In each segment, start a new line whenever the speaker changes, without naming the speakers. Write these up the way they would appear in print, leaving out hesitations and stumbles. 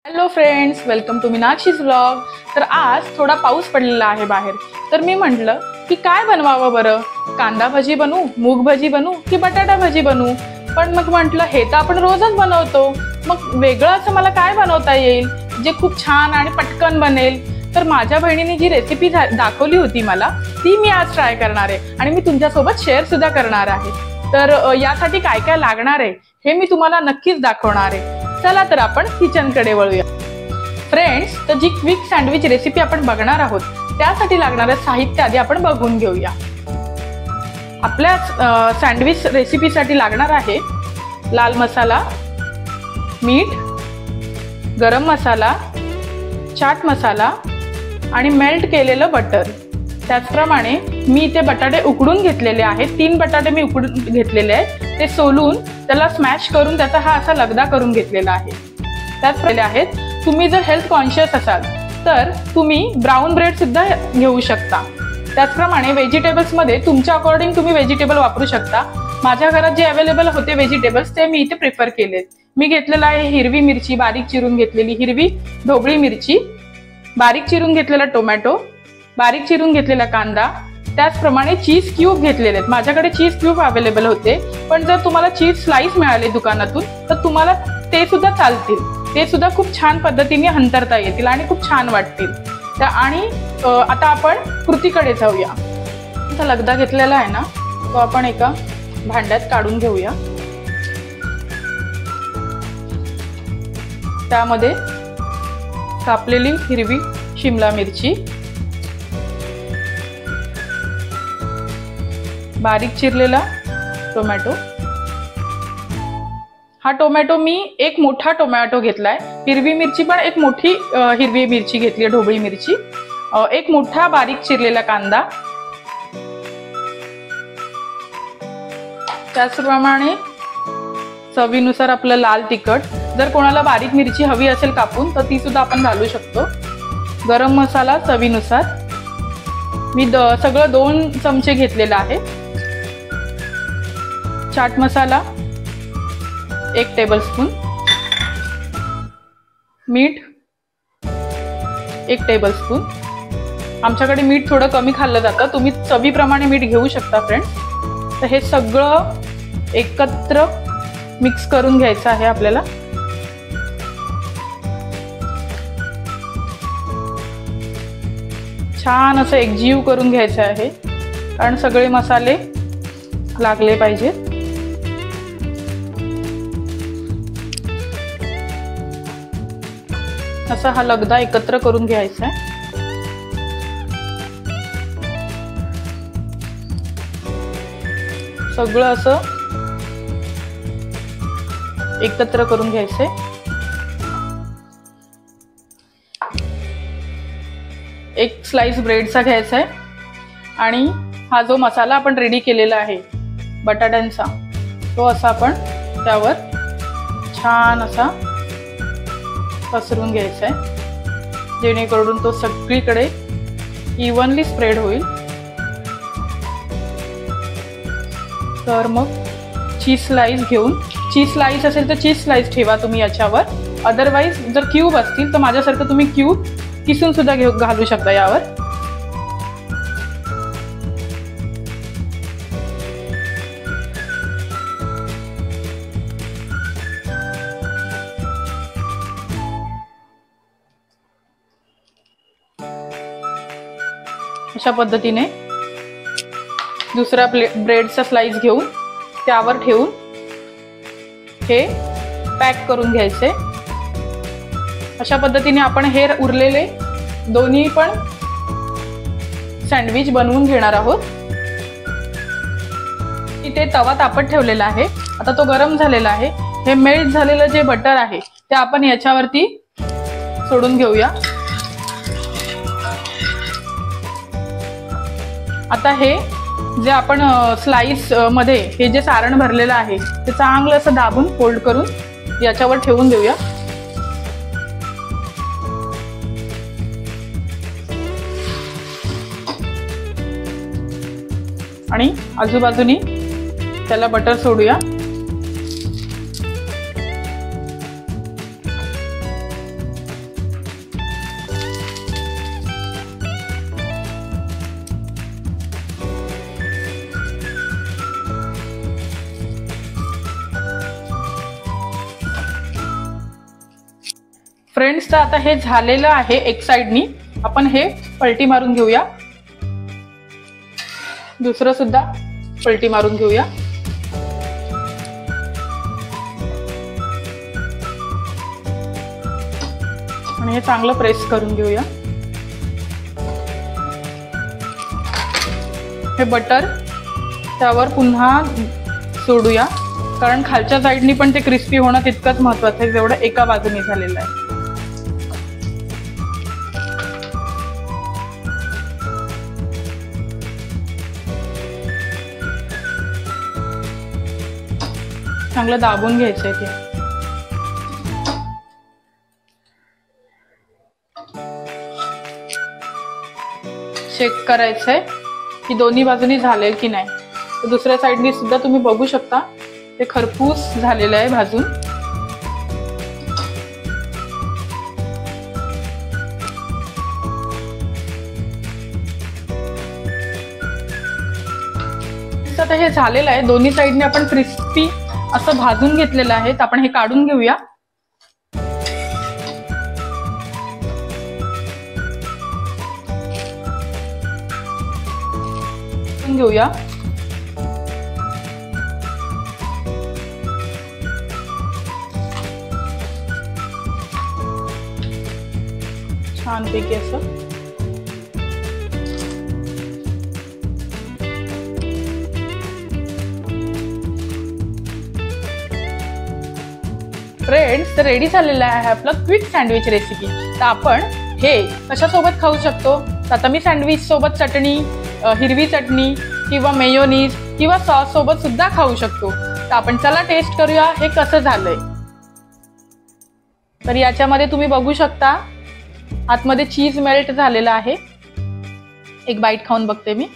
Hello friends, welcome to Meenakshi's vlog. तर आज थोडा पाऊस पडलेला आहे बाहेर, तर मी म्हटलं की काय बनवावं बरं, कांदा भजी बनवू, मूग भजी बनवू की बटाटा भजी बनवू। पण मग म्हटलं हे तर आपण रोजच बनवतो, मग वेगळं असं मला काय बनवता येईल जे खूप छान आणि पटकन बनेल। तर माझ्या बहिणीने जी रेसिपी दाखवली होती मला, ती मी आज ट्राय करणार आहे आणि मी तुमच्यासोबत शेअर सुद्धा करणार आहे। तर यासाठी काय काय लागणार आहे हे मी तुम्हाला नक्कीच दाखवणार आहे। चला तर आपण किचनकडे वळूया। फ्रेंड्स, तर जी क्विक सँडविच रेसिपी आपण बघणार आहोत त्यासाठी लागणारे साहित्य आधी आपण बघून घेऊया। आपल्या सँडविच रेसिपीसाठी लागणार आहे लाल मसाला, मीठ, गरम मसाला, चाट मसाला आणि मेल्ट केलेलं बटर। त्याचप्रमाणे मी इथे बटाटे उकडून घेतलेले आहेत। 3 बटाटे मी उकडून घेतलेले आहेत, ते सोलून त्याला स्मॅश करून त्याचा हा असा लगदा करून घेतलेला आहे। त्याचप्रमाणे आहेत, तुम्ही जर हेल्थ कॉन्शियस असाल तर तुम्ही ब्राऊन ब्रेड सुद्धा घेऊ शकता। त्याचप्रमाणे व्हेजिटेबल्स मध्ये तुमच्या अकॉर्डिंग तुम्ही व्हेजिटेबल वापरू शकता। माझ्या घरात जे अवेलेबल होते व्हेजिटेबल्स ते मी इथे प्रिफर केलेत। मी घेतलेला आहे हिरवी मिरची बारीक चिरून घेतलेली, हिरवी ढोबळी मिरची, बारीक चिरून घेतलेला टोमॅटो, बारीक चिरून घेतलेला कांदा, त्याचप्रमाणे चीज क्यूब घेतलेले आहेत। माझ्याकडे चीज क्यूब अवेलेबल होते, पण जर तुम्हाला चीज स्लाइस मिळाले दुकानातून तर तुम्हाला ते सुद्धा चालतील, ते सुद्धा खूप छान पद्धतीने हंतरता येतील आणि खूप छान वाटतील। आणि आता आपण कृतीकडे जाऊया। आता लगदा घेतलेला आहे ना, तो आपण एका भांड्यात काढून घेऊया। त्यामध्ये कापलेली हिरवी शिमला मिरची, बारीक चिरलेला टोमॅटो, हा टोमॅटो मी एक मोठा टोमॅटो घेतलाय, हिरवी मिरची पण एक मोठी हिरवी मिरची घेतली, ढोबळी मिरची, एक मोठा बारीक चिरलेला कांदा, त्याचप्रमाणे चवीनुसार आपलं लाल तिखट, जर कोणाला बारीक मिरची हवी असेल कापून तर ती सुद्धा आपण घालू शकतो, गरम मसाला चवीनुसार, मी सगळं 2 चमचे घेतलेला आहे, चाट मसाला 1 टेबलस्पून, मीठ 1 टेबलस्पून। आमच्याकडे मीठ थोडं कमी खाल्लं जातं, तुम्ही चवीप्रमाणे मीठ घेऊ शकता फ्रेंड्स। तर हे सगळं एकत्र मिक्स करून घ्यायचं आहे आपल्याला। छान असं एकजीव करून घ्यायचं आहे, कारण सगळे मसाले लागले पाहिजेत। असा हा लगदा एकत्र करून घ्यायचा आहे। सगळं असं एकत्र करून घ्यायचंय। एक स्लाइस ब्रेडचा घ्यायचा आहे आणि हा जो मसाला आपण रेडी केलेला आहे बटाट्यांचा, तो असा आपण त्यावर छान असा पसरून घ्यायचा आहे, जेणेकरून तो सगळीकडे इव्हनली स्प्रेड होईल। तर मग चीज स्लाइस घेऊन, चीज स्लाइस असेल तर चीज स्लाइस ठेवा तुम्ही याच्यावर, अदरवाईज जर क्यूब असतील तर माझ्यासारखं तुम्ही क्यूब किसून सुद्धा घालू शकता यावर। अशा पद्धतीने दुसरा ब्रेडचा स्लाइस घेऊन त्यावर ठेवून हे पॅक करून घ्यायचे। अशा पद्धतीने आपण हे उरलेले दोन्ही पण सँडविच बनवून घेणार आहोत। इथे तवा तापत ठेवलेला आहे, आता तो गरम झालेला आहे। हे मेल्ट झालेलं जे बटर आहे ते आपण याच्यावरती सोडून घेऊया। आता हे जे आपण स्लाइस मध्ये हे जे सारण भरलेलं आहे ते चांगलं असं दाबून फोल्ड करून याच्यावर ठेवून देऊया। आणि आजूबाजूनी त्याला बटर सोडूया। फ्रेंड्स, तर आता हे झालेलं आहे एक साइडनी. आपण हे पलटी मारून घेऊया. दुसरं सुद्धा पलटी मारून घेऊया. आणि हे चांगलं प्रेस करून घेऊया. हे बटर त्यावर पुन्हा सोडूया, कारण खालच्या साईडनी पण ते क्रिस्पी होणं तितकंच महत्वाचं आहे जेवढं एका बाजूने झालेलं आहे. चांगलं दाबून घ्यायचंय ते. चेक करायचंय की दोन्ही बाजूनी झाले की नाही. तर दुसऱ्या साईडनी सुद्धा तुम्ही बघू शकता ते खरपूस झालेलं आहे भाजून. आता हे झालेलं आहे. दोन्ही साईडने आपण क्रिस्पी असं भाजून घेतलेलं आहे. तर आपण हे काढून घेऊया. घेऊया. छानपैकी असं. फ्रेंड्स, तर रेडी झालेलं आहे आपलं क्विक सँडविच रेसिपी. तर आपण हे कशासोबत खाऊ शकतो? तर आता मी सँडविच सोबत चटणी, हिरवी चटणी किंवा मेयोनीज किंवा सॉस सोबत सुद्धा खाऊ शकतो. तर आपण चला टेस्ट करूया हे कसं झालंय. तर याच्यामध्ये तुम्ही बघू शकता आतमध्ये चीज मेल्ट झालेलं आहे. एक बाईट खाऊन बघते मी.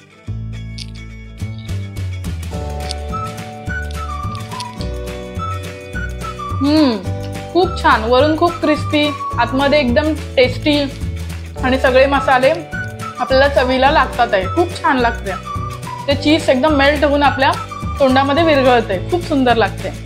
खूप छान. वरून खूप क्रिस्पी, आतमध्ये एकदम टेस्टी आणि सगळे मसाले आपल्याला चवीला लागतात आहे. खूप छान लागते. ते चीज एकदम मेल्ट होऊन आपल्या तोंडामध्ये विरघळते. खूप सुंदर लागते.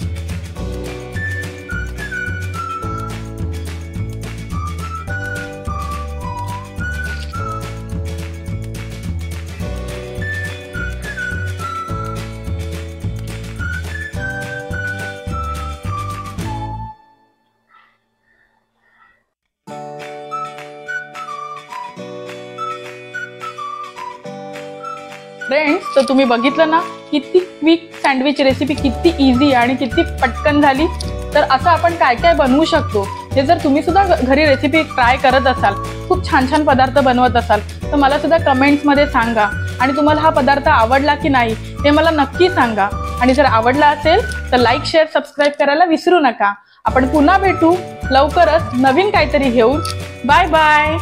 फ्रेंड्स, तर तुम्ही बघितलं ना किती क्विक सँडविच रेसिपी, किती इझी आणि किती पटकन झाली. तर असं आपण काय काय बनवू शकतो हे जर तुम्ही सुद्धा घरी रेसिपी ट्राय करत असाल, खूप छान छान पदार्थ बनवत असाल, तर मला सुद्धा कमेंट्समध्ये सांगा. आणि तुम्हाला हा पदार्थ आवडला की नाही हे मला नक्की सांगा. आणि जर आवडला असेल तर लाईक, शेअर, सबस्क्राईब करायला विसरू नका. आपण पुन्हा भेटू लवकरच नवीन काहीतरी घेऊन. Bye bye.